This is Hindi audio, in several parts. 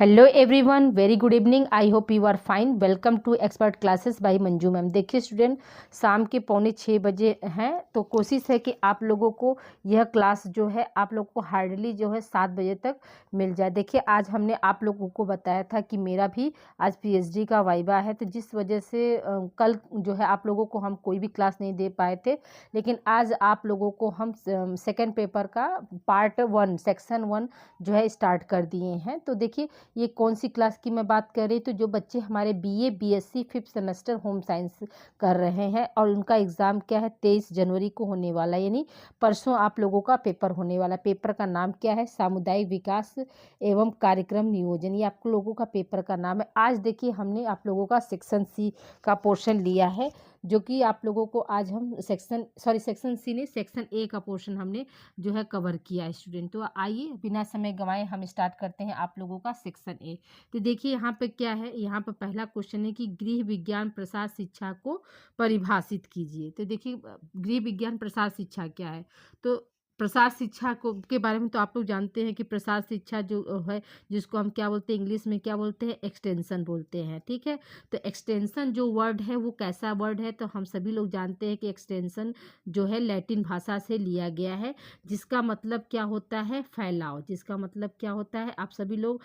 Hello everyone, very good evening. I hope you are fine. Welcome to expert classes by Manju ma'am. देखिए स्टूडेंट, शाम के 5:45 हैं, तो कोशिश है कि आप लोगों को यह क्लास जो है आप लोग को हार्डली जो है 7 बजे तक मिल जाए। देखिए आज हमने आप लोगों को बताया था कि मेरा भी आज पीएचडी का वाइवा है, तो जिस वजह से कल जो है आप लोगों को हम कोई भी क्लास नहीं दे पाए थे, लेकिन आज आप लोगों को हम सेकेंड पेपर का पार्ट 1 सेक्शन 1 जो है स्टार्ट कर दिए हैं। तो देखिए ये कौन सी क्लास की मैं बात कर रही हूँ, तो जो बच्चे हमारे BA BSc 5th semester home science कर रहे हैं और उनका एग्ज़ाम क्या है 23 जनवरी को होने वाला, यानी परसों आप लोगों का पेपर होने वाला। पेपर का नाम क्या है? सामुदायिक विकास एवं कार्यक्रम नियोजन, ये आप लोगों का पेपर का नाम है। आज देखिए हमने आप लोगों का सेक्शन सी का पोर्शन लिया है, जो कि आप लोगों को आज हम सेक्शन सी ने सेक्शन ए का पोर्शन हमने जो है कवर किया है स्टूडेंट। तो आइए बिना समय गंवाए हम स्टार्ट करते हैं आप लोगों का सेक्शन ए। तो देखिए यहाँ पे क्या है, यहाँ पे पहला क्वेश्चन है कि गृह विज्ञान प्रसार शिक्षा को परिभाषित कीजिए। तो देखिए गृह विज्ञान प्रसार शिक्षा क्या है, तो प्रसार शिक्षा को के बारे में तो आप लोग जानते हैं कि प्रसार शिक्षा जो है, जिसको हम क्या बोलते हैं, इंग्लिश में क्या बोलते हैं, एक्सटेंशन बोलते हैं। ठीक है, तो एक्सटेंशन जो वर्ड है वो कैसा वर्ड है, तो हम सभी लोग जानते हैं कि एक्सटेंशन जो है लैटिन भाषा से लिया गया है, जिसका मतलब क्या होता है, फैलाव। जिसका मतलब क्या होता है, आप सभी लोग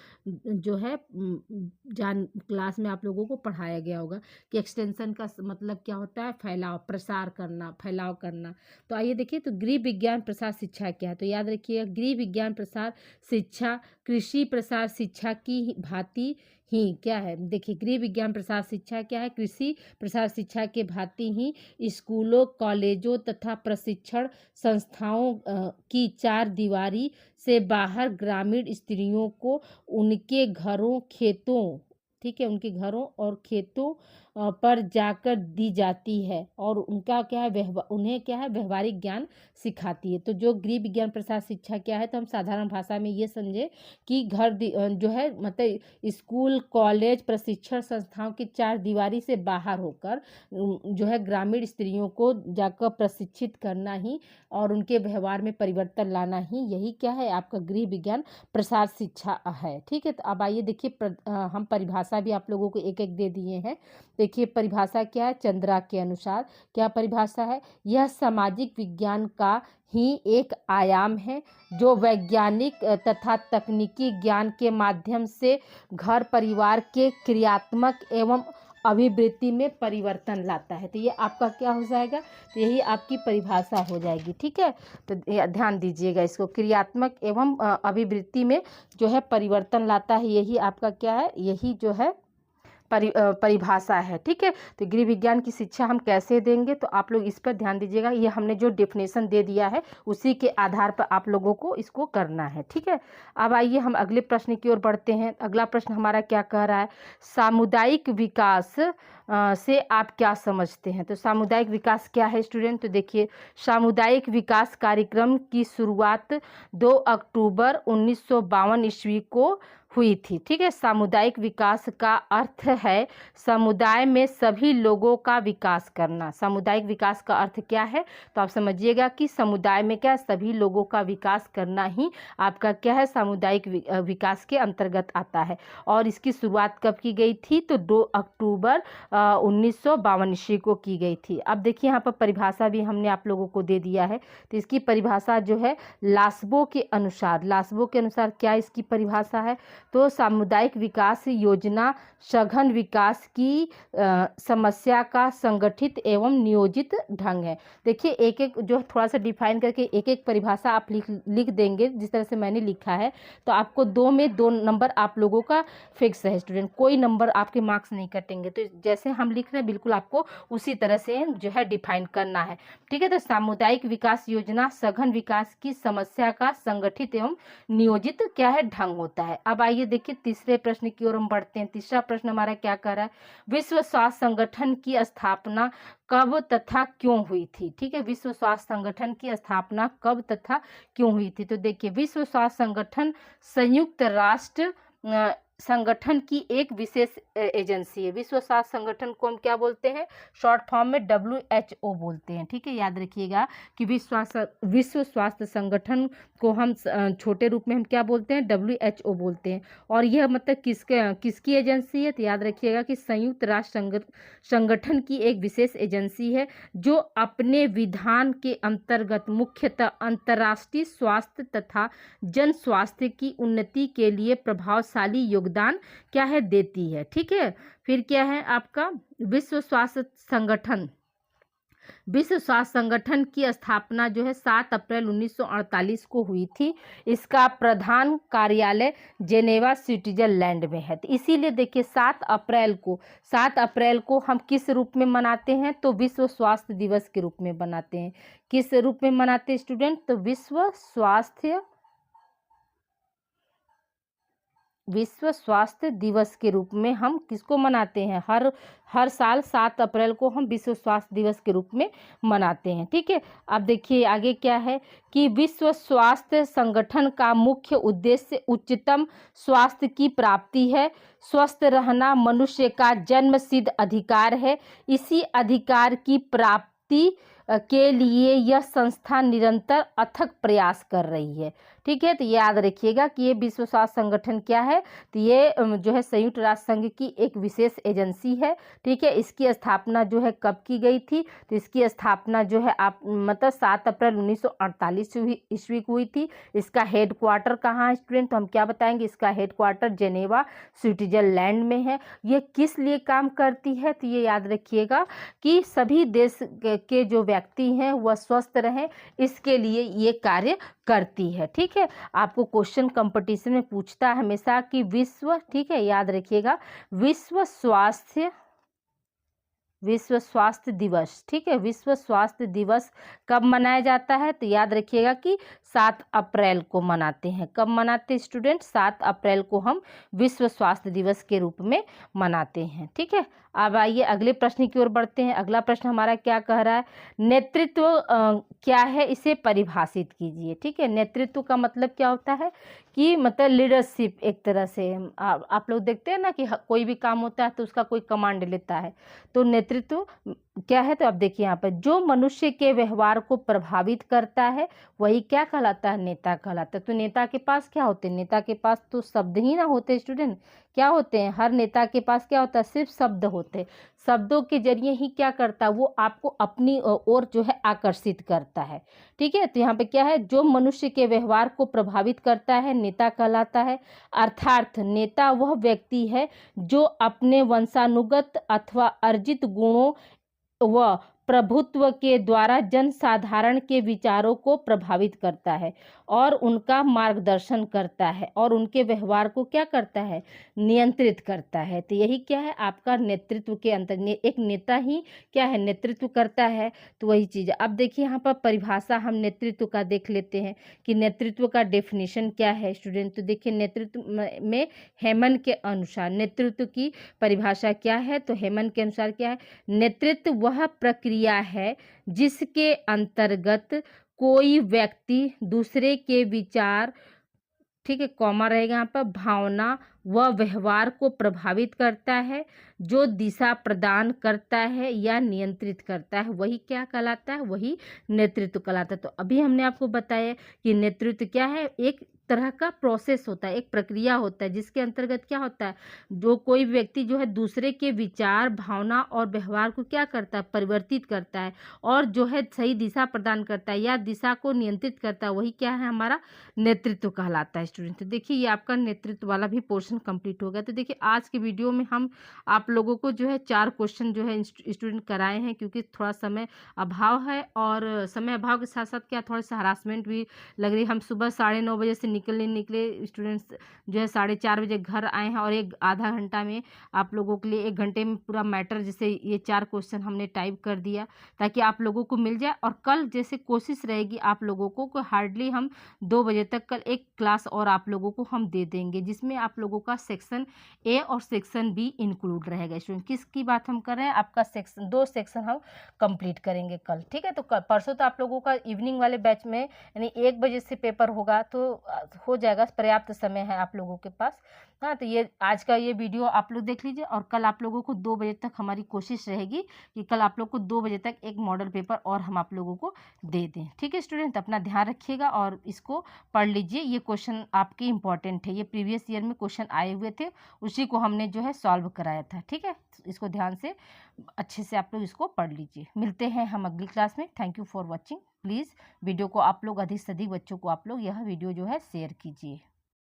जो है क्लास में आप लोगों को पढ़ाया गया होगा कि एक्सटेंशन का मतलब क्या होता है, फैलाव, प्रसार करना, फैलाव करना। तो आइए देखिए, तो गृह विज्ञान प्रसार शिक्षा क्या है, तो याद रखिए गृह विज्ञान प्रसार शिक्षा कृषि प्रसार शिक्षा की भांति ही क्या है। देखिए गृह विज्ञान प्रसार शिक्षा क्या है, कृषि प्रसार शिक्षा के भांति ही स्कूलों, कॉलेजों तथा प्रशिक्षण संस्थाओं की चार दीवारी से बाहर ग्रामीण स्त्रियों को उनके घरों, खेतों, ठीक है, उनके घरों और खेतों पर जाकर दी जाती है और उनका क्या है, उन्हें क्या है, व्यवहारिक ज्ञान सिखाती है। तो जो गृह विज्ञान प्रसार शिक्षा क्या है, तो हम साधारण भाषा में ये समझे कि जो है मतलब स्कूल, कॉलेज, प्रशिक्षण संस्थाओं की चार दीवारी से बाहर होकर जो है ग्रामीण स्त्रियों को जाकर प्रशिक्षित करना ही और उनके व्यवहार में परिवर्तन लाना ही, यही क्या है, आपका गृह विज्ञान प्रसार शिक्षा है। ठीक है, तो अब आइए देखिए हम परिभाषा भी आप लोगों को एक एक दे दिए हैं। देखिए परिभाषा क्या है, चंद्रा के अनुसार क्या परिभाषा है, यह सामाजिक विज्ञान का ही एक आयाम है जो वैज्ञानिक तथा तकनीकी ज्ञान के माध्यम से घर परिवार के क्रियात्मक एवं अभिवृत्ति में परिवर्तन लाता है। तो ये आपका क्या हो जाएगा, तो यही आपकी परिभाषा हो जाएगी। ठीक है, तो ध्यान दीजिएगा इसको, क्रियात्मक एवं अभिवृत्ति में जो है परिवर्तन लाता है, यही आपका क्या है, यही जो है परिभाषा है। ठीक है, तो गृह विज्ञान की शिक्षा हम कैसे देंगे, तो आप लोग इस पर ध्यान दीजिएगा। ये हमने जो डेफिनेशन दे दिया है उसी के आधार पर आप लोगों को इसको करना है। ठीक है, अब आइए हम अगले प्रश्न की ओर बढ़ते हैं। अगला प्रश्न हमारा क्या कह रहा है, सामुदायिक विकास से आप क्या समझते हैं। तो सामुदायिक विकास क्या है स्टूडेंट, तो देखिए सामुदायिक विकास कार्यक्रम की शुरुआत 2 अक्टूबर 1952 ईस्वी को हुई थी। ठीक है, सामुदायिक विकास का अर्थ है समुदाय में सभी लोगों का विकास करना। सामुदायिक विकास का अर्थ क्या है, तो आप समझिएगा कि समुदाय में क्या, सभी लोगों का विकास करना ही आपका क्या है, सामुदायिक विकास के अंतर्गत आता है। और इसकी शुरुआत कब की गई थी, तो 2 अक्टूबर 1952 ईस्वी को की गई थी। अब देखिए यहाँ पर परिभाषा भी हमने आप लोगों को दे दिया है, तो इसकी परिभाषा जो है लास्बो के अनुसार क्या इसकी परिभाषा है, तो सामुदायिक विकास योजना सघन विकास की समस्या का संगठित एवं नियोजित ढंग है। देखिए एक एक जो थोड़ा सा डिफाइन करके एक एक परिभाषा आप लिख देंगे जिस तरह से मैंने लिखा है, तो आपको 2 में 2 नंबर आप लोगों का फिक्स है स्टूडेंट, कोई नंबर आपके मार्क्स नहीं कटेंगे। तो जैसे हम लिख रहे हैं बिल्कुल आपको उसी तरह से जो है डिफाइन करना है। ठीक है, तो सामुदायिक विकास योजना सघन विकास की समस्या का संगठित एवं नियोजित क्या है, ढंग होता है। अब आइए देखिए तीसरे प्रश्न की ओर हम बढ़ते हैं। तीसरा प्रश्न हमारा क्या कह रहा है, विश्व स्वास्थ्य संगठन की स्थापना कब तथा क्यों हुई थी। ठीक है, विश्व स्वास्थ्य संगठन की स्थापना कब तथा क्यों हुई थी, तो देखिए विश्व स्वास्थ्य संगठन संयुक्त राष्ट्र संगठन की एक विशेष एजेंसी है। विश्व स्वास्थ्य संगठन को हम क्या बोलते हैं, शॉर्ट फॉर्म में WHO बोलते हैं। ठीक है, याद रखिएगा कि विश्व स्वास्थ्य संगठन को हम छोटे रूप में हम क्या बोलते हैं, WHO बोलते हैं। और यह मतलब किसकी एजेंसी है, तो याद रखिएगा कि संयुक्त राष्ट्र संगठन की एक विशेष एजेंसी है जो अपने विधान के अंतर्गत मुख्यतः अंतर्राष्ट्रीय स्वास्थ्य तथा जन स्वास्थ्य की उन्नति के लिए प्रभावशाली योगदान क्या है, देती है। ठीक है, फिर क्या है आपका विश्व स्वास्थ्य संगठन। विश्व स्वास्थ्य संगठन की स्थापना जो है 7 अप्रैल 1948 को हुई थी। इसका प्रधान कार्यालय जेनेवा स्विट्जरलैंड में है। तो इसीलिए देखिए 7 अप्रैल को हम किस रूप में मनाते हैं, तो विश्व स्वास्थ्य दिवस के रूप में मनाते हैं। किस रूप में मनाते हैं स्टूडेंट, तो विश्व स्वास्थ्य दिवस के रूप में हम किसको मनाते हैं, हर साल 7 अप्रैल को हम विश्व स्वास्थ्य दिवस के रूप में मनाते हैं। ठीक है, अब देखिए आगे क्या है कि विश्व स्वास्थ्य संगठन का मुख्य उद्देश्य उच्चतम स्वास्थ्य की प्राप्ति है। स्वस्थ रहना मनुष्य का जन्मसिद्ध अधिकार है। इसी अधिकार की प्राप्ति के लिए यह संस्था निरंतर अथक प्रयास कर रही है। ठीक है, तो याद रखिएगा कि ये विश्व स्वास्थ्य संगठन क्या है, तो ये जो है संयुक्त राष्ट्र संघ की एक विशेष एजेंसी है। ठीक है, इसकी स्थापना जो है कब की गई थी, तो इसकी स्थापना जो है आप मतलब 7 अप्रैल 1948 ईस्वी को हुई थी। इसका हेडक्वार्टर कहाँ है स्टूडेंट, तो हम क्या बताएंगे, इसका हेडक्वार्टर जेनेवा स्विट्जरलैंड में है। ये किस लिए काम करती है, तो ये याद रखिएगा कि सभी देश के जो व्यक्ति हैं वह स्वस्थ रहें, इसके लिए ये कार्य करती है। ठीक है, आपको क्वेश्चन कंपटीशन में पूछता है हमेशा कि ठीक है, याद रखिएगा विश्व स्वास्थ्य दिवस। ठीक है, विश्व स्वास्थ्य दिवस कब मनाया जाता है, तो याद रखिएगा कि 7 अप्रैल को मनाते हैं। कब मनाते हैं स्टूडेंट, 7 अप्रैल को हम विश्व स्वास्थ्य दिवस के रूप में मनाते हैं। ठीक है, अब आइए अगले प्रश्न की ओर बढ़ते हैं। अगला प्रश्न हमारा क्या कह रहा है, नेतृत्व क्या है, इसे परिभाषित कीजिए। ठीक है, नेतृत्व का मतलब क्या होता है कि मतलब लीडरशिप, एक तरह से आप लोग देखते हैं ना कि कोई भी काम होता है तो उसका कोई कमांड लेता है, तो नेतृत्व क्या है, तो अब देखिए यहाँ पर जो मनुष्य के व्यवहार को प्रभावित करता है वही क्या कहलाता है, नेता कहलाता है। तो नेता के पास क्या होते हैं, नेता के पास तो शब्द ही ना होते स्टूडेंट, क्या होते हैं, हर नेता के पास क्या होता है, सिर्फ शब्द होते हैं। शब्दों के जरिए ही क्या करता है, वो आपको अपनी ओर जो है आकर्षित करता है। ठीक है, तो यहाँ पे क्या है, जो मनुष्य के व्यवहार को प्रभावित करता है नेता कहलाता है। अर्थात नेता वह व्यक्ति है जो अपने वंशानुगत अथवा अर्जित गुणों व प्रभुत्व के द्वारा जनसाधारण के विचारों को प्रभावित करता है और उनका मार्गदर्शन करता है और उनके व्यवहार को क्या करता है, नियंत्रित करता है। तो यही क्या है आपका नेतृत्व के अंतर, एक नेता ही क्या है, नेतृत्व करता है। तो वही चीज़ है। अब देखिए यहाँ पर परिभाषा हम नेतृत्व का देख लेते हैं कि नेतृत्व का डेफिनेशन क्या है स्टूडेंट। तो देखिए नेतृत्व में हेमन के अनुसार नेतृत्व की परिभाषा क्या है, तो हेमन के अनुसार क्या है, नेतृत्व वह प्रक्रिया है जिसके अंतर्गत कोई व्यक्ति दूसरे के विचार, ठीक है, कॉमा रहेगा यहाँ पर, भावना व व्यवहार को प्रभावित करता है, जो दिशा प्रदान करता है या नियंत्रित करता है, वही क्या कहलाता है, वही नेतृत्व कहलाता है। तो अभी हमने आपको बताया कि नेतृत्व क्या है, एक तरह का प्रोसेस होता है, एक प्रक्रिया होता है जिसके अंतर्गत क्या होता है, जो कोई व्यक्ति जो है दूसरे के विचार, भावना और व्यवहार को क्या करता है, परिवर्तित करता है और जो है सही दिशा प्रदान करता है या दिशा को नियंत्रित करता है, वही क्या है, हमारा नेतृत्व कहलाता है स्टूडेंट। तो देखिए ये आपका नेतृत्व वाला भी पोर्शन कंप्लीट हो गया। तो देखिए आज की वीडियो में हम आप लोगों को जो है 4 क्वेश्चन जो है स्टूडेंट कराए हैं, क्योंकि थोड़ा समय अभाव है और समय अभाव के साथ साथ क्या थोड़ा सा हरासमेंट भी लग रही है। हम सुबह 9:30 बजे से निकले स्टूडेंट्स जो है 4:30 बजे घर आए हैं और एक आधा घंटा में आप लोगों के लिए 1 घंटे में पूरा मैटर जैसे ये 4 क्वेश्चन हमने टाइप कर दिया ताकि आप लोगों को मिल जाए। और कल जैसे कोशिश रहेगी आप लोगों को हार्डली हम 2 बजे तक कल एक क्लास और आप लोगों को हम दे देंगे, जिसमें आप लोगों का सेक्शन ए और सेक्शन बी इंक्लूड रहेगा। स्टूडेंट किसकी बात हम कर रहे हैं, आपका सेक्शन 2 सेक्शन हम कंप्लीट करेंगे कल। ठीक है, तो परसों तो आप लोगों का इवनिंग वाले बैच में यानी 1 बजे से पेपर होगा, तो हो जाएगा, पर्याप्त समय है आप लोगों के पास। हाँ, तो ये आज का ये वीडियो आप लोग देख लीजिए और कल आप लोगों को 2 बजे तक हमारी कोशिश रहेगी कि कल आप लोग को 2 बजे तक एक मॉडल पेपर और हम आप लोगों को दे दें। ठीक है स्टूडेंट, अपना ध्यान रखिएगा और इसको पढ़ लीजिए। ये क्वेश्चन आपके इम्पोर्टेंट है, ये प्रीवियस ईयर में क्वेश्चन आए हुए थे, उसी को हमने जो है सॉल्व कराया था। ठीक है, इसको ध्यान से अच्छे से आप लोग इसको पढ़ लीजिए। मिलते हैं हम अगली क्लास में। Thank you for watching. Please video को आप लोग अधिक से अधिक बच्चों को आप लोग यह वीडियो जो है शेयर कीजिए।